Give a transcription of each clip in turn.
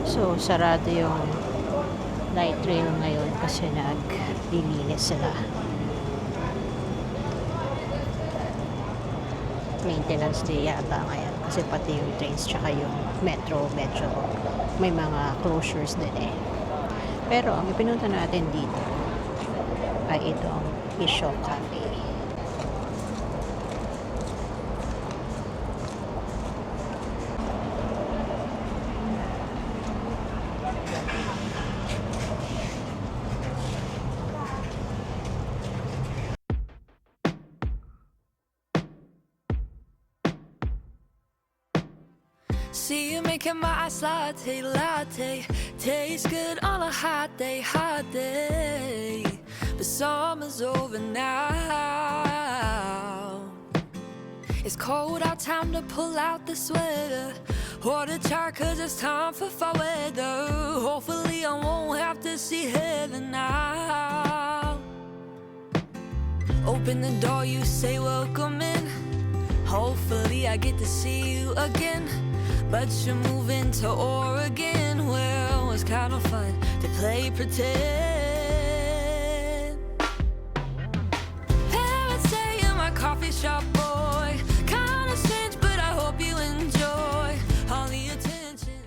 So, sarado yung light rail ngayon kasi naglilinis sila. Maintenance day yata ngayon kasi pati yung trains tsaka yung metro medyo may mga closures din eh. Pero ang ipinunta natin dito ay itong Isho Cafe. See you making my iced latte, tastes good on a hot day, But summer's over now. It's cold out, time to pull out the sweater. Order chart cause it's time for fall weather. Hopefully I won't have to see heaven now. Open the door, you say welcome in. Hopefully I get to see you again. But you're moving to Oregon. Well, it's kind of fun to play pretend. Parents say you're my coffee shop boy. Kind of strange, but I hope you enjoy all the attention.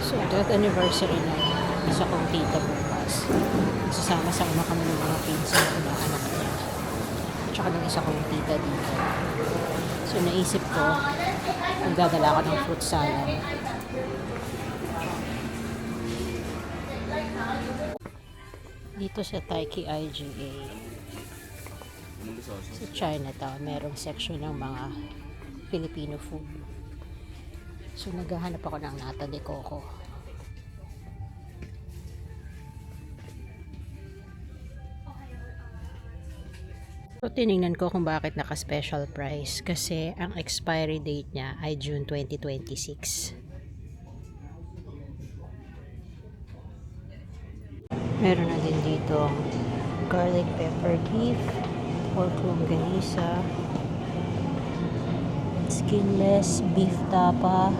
So, that anniversary na isa kong tita bukas. Sasama-sama kami ng mga pinsan at mga anak niya. Tsaka ng isa kong tita dito. So, naisip ko, magdadala ako ng fruit salad. Dito sa Taiki IGA, sa Chinatown, merong section ng mga Filipino food. So, naghahanap ako ng nata de coco. So, tinignan ko kung bakit naka-special price kasi ang expiry date niya ay June 2026. Meron na din dito garlic pepper beef, pork longganisa, skinless beef tapa,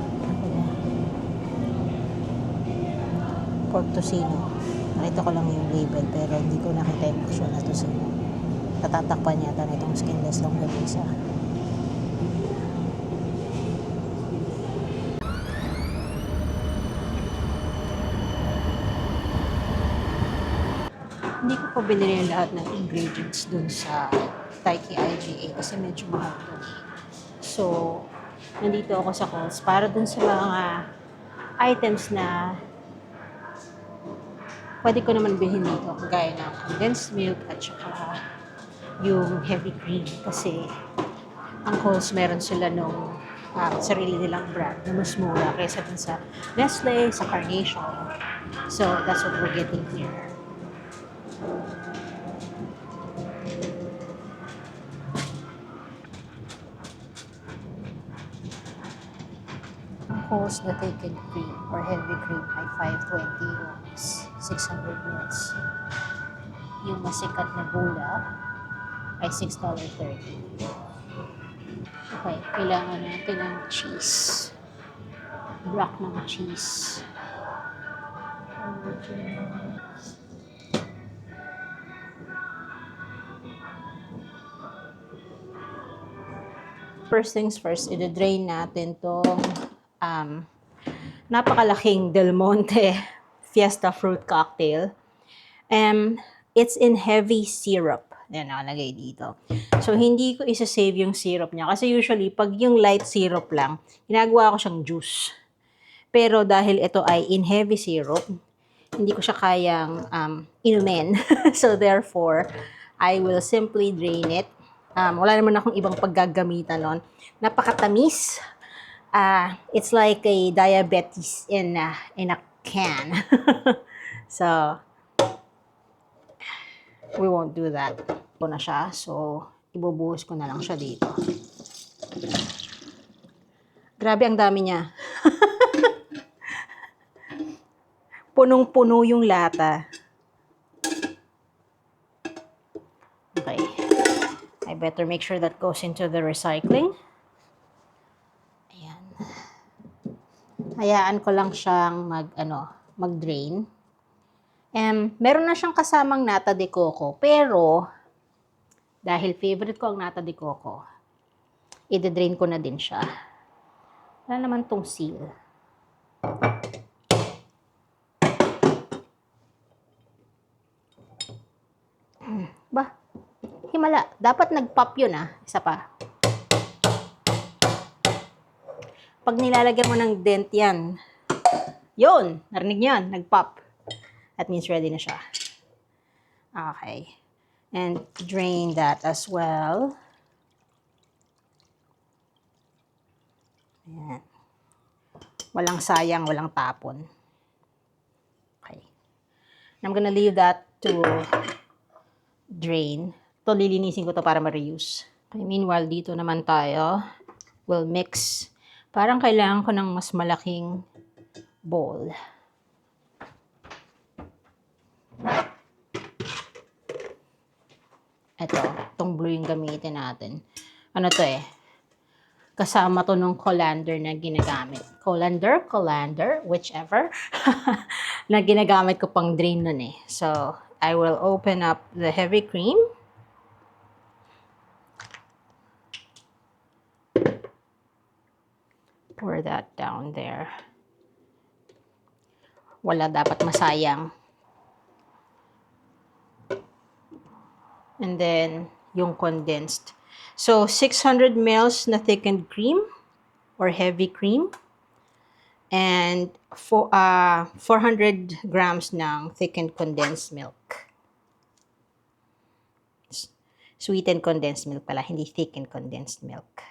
pork tocino. Nakita ko lang yung label pero hindi ko nakita yung actual na tocino. Tatatakpan yata na itong skinless longganisa. Hindi ko pa binili yung lahat ng ingredients dun sa Taiki IGA kasi medyo mahal dun. So, nandito ako sa Coles para dun sa mga items na pwede ko naman bilhin dito, gaya ng condensed milk at saka yung heavy cream kasi ang Coles meron sila nung sarili nilang brand na mas mura kaysa dun sa Nestle, sa Carnation. So, that's what we're getting here. Ang Coles na taken cream or heavy cream ay 520 euros, 600 mils. Yung masikat na bula ay $6.30. Okay, kailangan natin ng cheese. Block ng cheese. First things first, i-drain natin tong napakalaking Del Monte Fiesta Fruit Cocktail. It's in heavy syrup. Yan, nakalagay dito. So, hindi ko isa-save yung syrup niya. Kasi usually, pag yung light syrup lang, ginagawa ko siyang juice. Pero dahil ito ay in heavy syrup, hindi ko siya kayang inumin. So, therefore, I will simply drain it. Wala naman akong ibang paggagamitan nun. Napakatamis. It's like a diabetes in a can. So, we won't do that. Ito na siya. So, ibubuhos ko na lang siya dito. Grabe, ang dami niya. Punong-puno yung lata. Okay. I better make sure that goes into the recycling. Ayan. Hayaan ko lang siyang mag-drain. Meron na siyang kasamang nata de coco, pero dahil favorite ko ang nata de coco, i-drain ko na din siya. Wala naman tong seal. Ba, himala. Dapat nag-pop yun Isa pa. Pag nilalagyan mo ng dent yan, yun, narinig yan, nag-pop. That means ready na siya. Okay. And drain that as well. Ayan. Walang sayang, walang tapon. Okay. And I'm gonna leave that to drain. Ito, lilinisin ko to para ma-reuse. Okay, meanwhile, dito naman tayo. We'll mix. Parang kailangan ko ng mas malaking bowl. Itong blue yung gamitin natin. Ano to kasama to nung colander na ginagamit. Colander, whichever. Na ginagamit ko pang drain nun So, I will open up the heavy cream. Pour that down there. Wala dapat masayang. And then, yung condensed. So, 600 ml na thickened cream or heavy cream. And 400 grams ng thickened condensed milk. Sweetened condensed milk pala, hindi thickened condensed milk.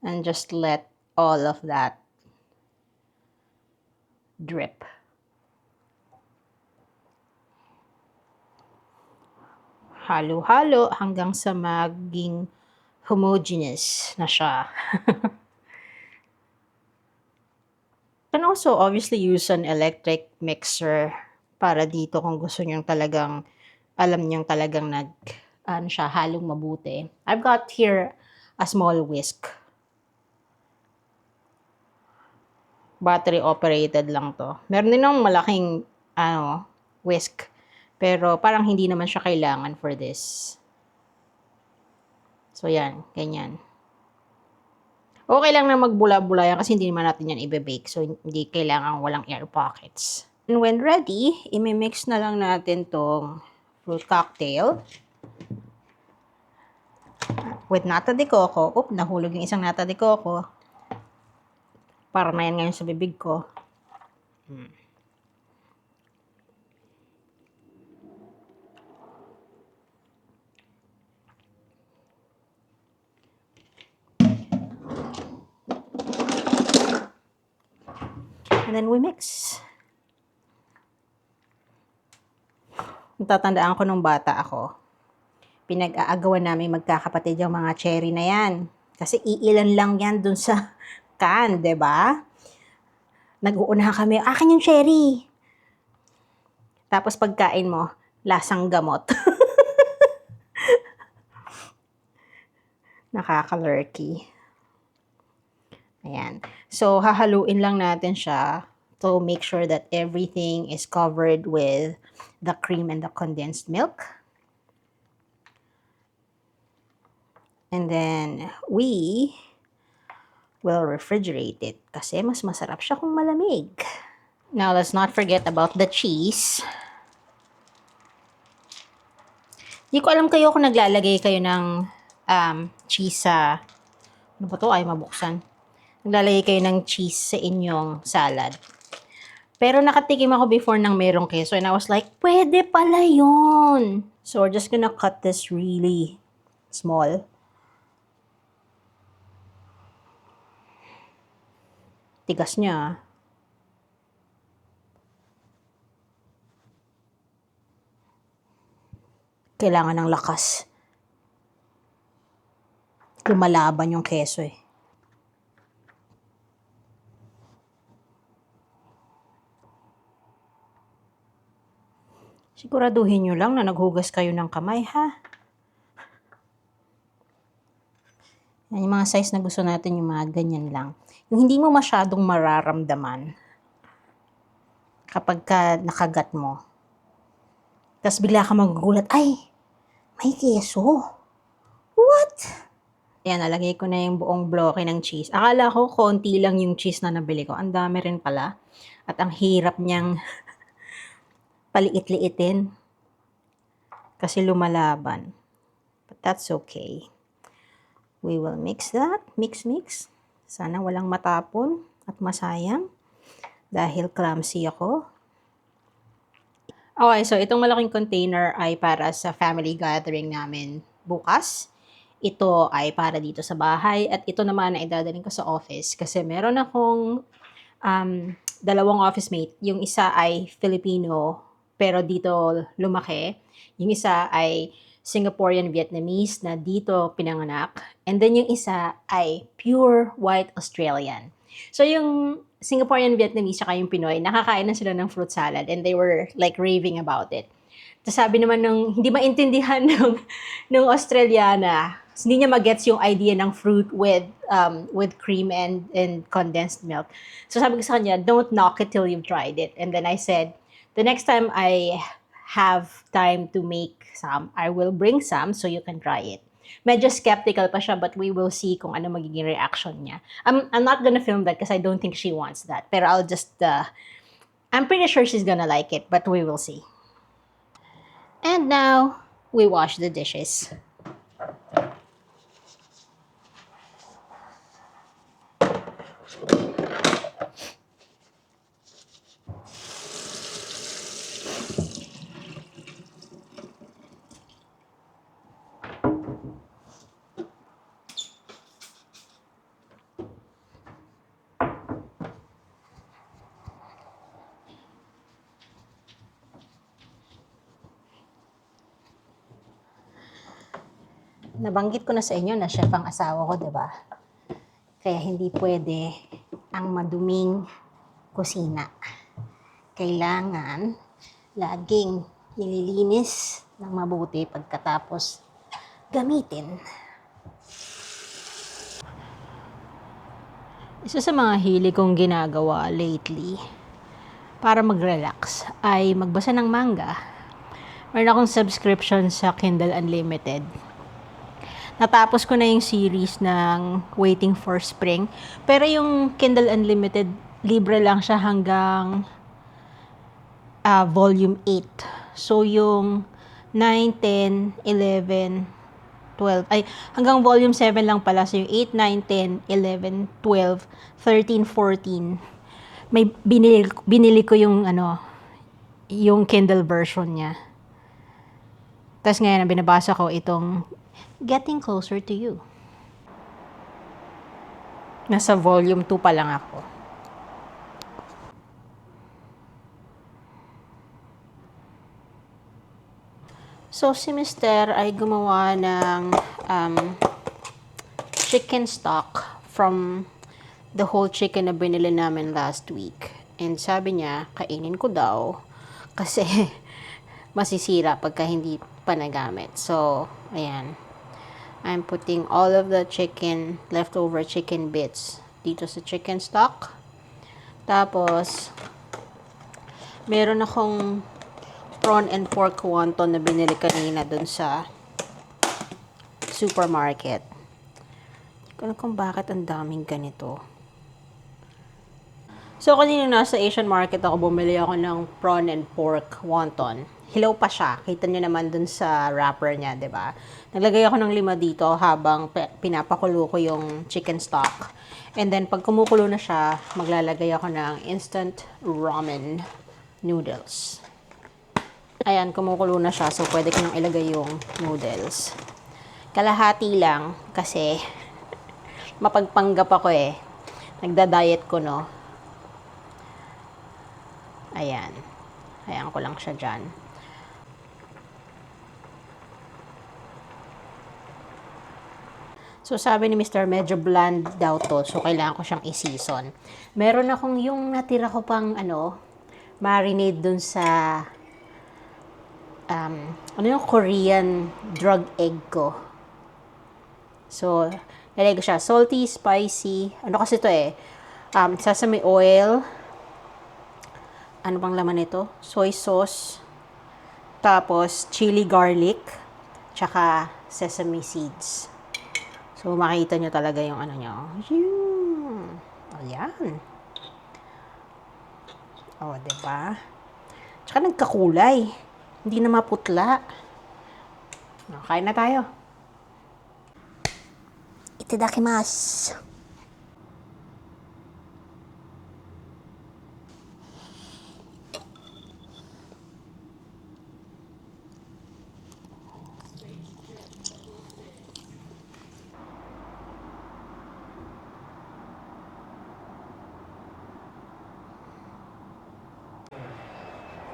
And just let all of that drip. Halo-halo hanggang sa maging homogeneous na siya. Can also obviously use an electric mixer para dito kung gusto niyang talagang, alam niyang talagang halong mabuti. I've got here a small whisk. Battery operated lang to. Meron din ng malaking whisk. Pero parang hindi naman siya kailangan for this. So yan, ganyan. Okay lang na magbula-bula yan kasi hindi naman natin yan i-bake. So hindi kailangan walang air pockets. And when ready, i-mix na lang natin tong fruit cocktail with nata de coco. Nahulog yung isang nata de coco. Para na yan ngayon sa bibig ko. And then we mix. Natatandaan ko nung bata ako. Pinag-aagawan namin magkakapatid yung mga cherry na yan. Kasi iilan lang yan dun sa can, 'di ba? Nag-uuna kami, akin yung cherry. Tapos pagkain mo, lasang gamot. Nakaka-lurky. Ayan. So, hahaluin lang natin siya to make sure that everything is covered with the cream and the condensed milk. And then, we will refrigerate it kasi mas masarap siya kung malamig. Now, let's not forget about the cheese. Hindi ko alam kayo kung naglalagay kayo ng cheese sa... Ano ba to? Ay, mabuksan. Naglalagay kayo ng cheese sa inyong salad. Pero nakatikim ako before ng merong keso and I was like, pwede pala yun. So, we're just gonna cut this really small. Tigas niya. Kailangan ng lakas. Lumalaban yung keso Siguraduhin nyo lang na naghugas kayo ng kamay, ha? Yan, yung mga size na gusto natin, yung mga ganyan lang. Yung hindi mo masyadong mararamdaman kapag ka nakagat mo. Tapos bigla ka magugulat, ay, may keso. What? Ayan, nalagay ko na yung buong bloke ng cheese. Akala ko konti lang yung cheese na nabili ko. Ang dami rin pala. At ang hirap niyang paliit-liitin. Kasi lumalaban. But that's okay. We will mix that. Mix. Sana walang matapon at masayang. Dahil clumsy ako. Okay, so itong malaking container ay para sa family gathering namin bukas. Ito ay para dito sa bahay at ito naman ay dadalhin ko sa office kasi meron akong dalawang office mate. Yung isa ay Filipino pero dito lumaki. Yung isa ay Singaporean Vietnamese na dito pinanganak. And then yung isa ay pure white Australian. So yung Singaporean Vietnamese saka yung Pinoy, nakakain na sila ng fruit salad and they were like raving about it. Tapos sabi naman ng hindi maintindihan ng Australiana, hindi niya magets yung idea ng fruit with cream and condensed milk. So sabi ko sa kanya, don't knock it till you've tried it. And then I said, the next time I have time to make some, I will bring some so you can try it. Medyo skeptical pa siya but we will see kung ano magiging reaction niya. I'm not gonna film that because I don't think she wants that. Pero I'll just, I'm pretty sure she's gonna like it but we will see. And now, we wash the dishes. Nabanggit ko na sa inyo na chef ang asawa ko, 'di ba? Kaya hindi pwede ang maduming kusina. Kailangan laging nililinis ng mabuti pagkatapos gamitin. Isa sa mga hili kong ginagawa lately para mag-relax ay magbasa ng manga. Meron akong subscription sa Kindle Unlimited. Natapos ko na yung series ng Waiting for Spring. Pero yung Kindle Unlimited, libre lang siya hanggang volume 8. So yung 9, 10, 11, 12, ay hanggang volume 7 lang pala. So yung 8, 9, 10, 11, 12, 13, 14. May binili ko yung yung Kindle version niya. Tapos ngayon, binabasa ko itong Getting Closer to You. Nasa volume 2 pa lang ako. So, si Mister ay gumawa ng chicken stock from the whole chicken na binili namin last week. And sabi niya, kainin ko daw kasi masisira pagka hindi pa nagamit. So, ayan. I'm putting all of the leftover chicken bits dito sa chicken stock. Tapos, meron akong prawn and pork wonton na binili kanina dun sa supermarket. Hindi ko alam kung bakit ang daming ganito. So, kanina nasa Asian market ako, bumili ako ng prawn and pork wonton. Hilaw pa siya. Kita niyo naman dun sa wrapper niya, 'di ba? Naglagay ako ng 5 dito habang pinapakulo ko yung chicken stock. And then pag kumukulo na siya, maglalagay ako ng instant ramen noodles. Ayan, kumukulo na siya, so pwede ko nang ilagay yung noodles. Kalahati lang kasi mapagpanggap ako eh. Nagda-diet ko, no? Ayan. Ayan ko lang siya dyan. So, sabi ni Mr. medyo bland daw to. So, kailangan ko siyang i-season. Meron akong yung natira ko pang, marinade dun sa, yung Korean drug egg ko. So, Nilagay ko siya. Salty, spicy. Ano kasi to eh? Sesame oil. Ano bang laman nito? Soy sauce. Tapos, chili garlic. Tsaka sesame seeds. So, makita nyo talaga yung ano nyo. Ayan. O, diba? Tsaka nagkakulay. Hindi na maputla. Kain na tayo. Itadakimasu.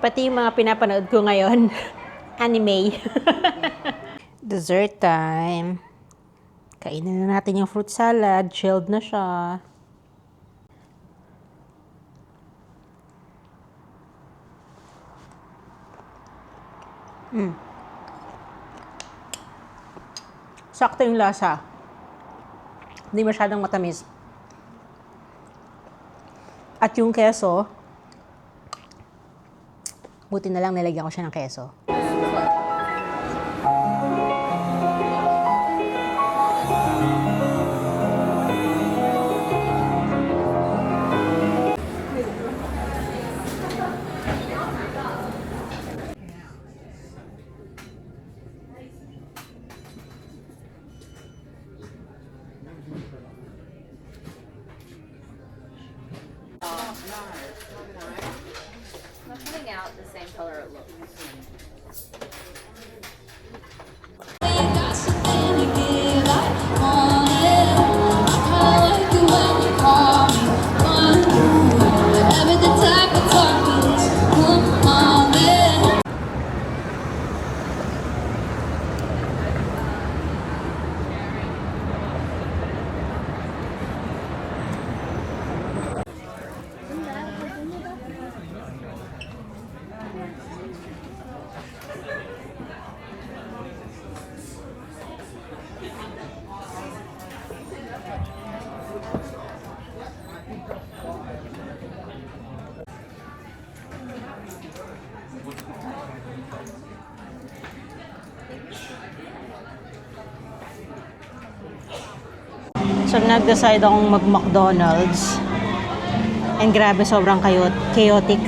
Pati yung mga pinapanood ko ngayon, anime. Dessert time. Kainin na natin yung fruit salad. Chilled na siya. Sakto yung lasa. Hindi masyadong matamis. At yung keso, buti na lang nilagyan ko siya ng keso. Coming out the same color it looks. So, nag-decide akong mag-McDonald's. And grabe, sobrang chaotic.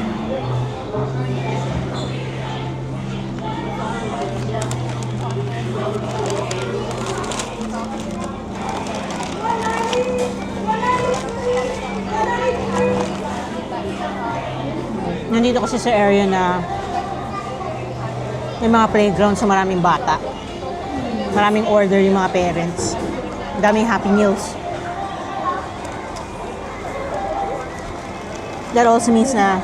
Nandito kasi sa area na may mga playground sa maraming bata. Maraming order yung mga parents. Daming Happy Meals. That also means na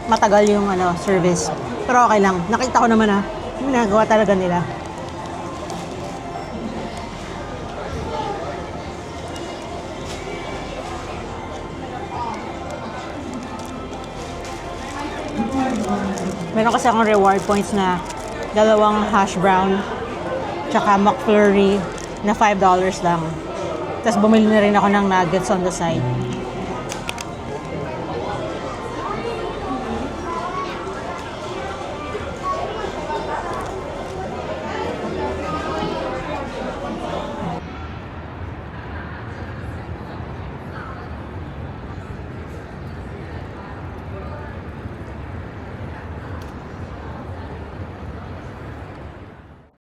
matagal yung service. Pero okay lang. Nakita ko naman ginagawa talaga nila. Meron kasi akong reward points na 2 hash brown tsaka McFlurry na $5 lang. Tapos bumili na rin ako ng nuggets on the side.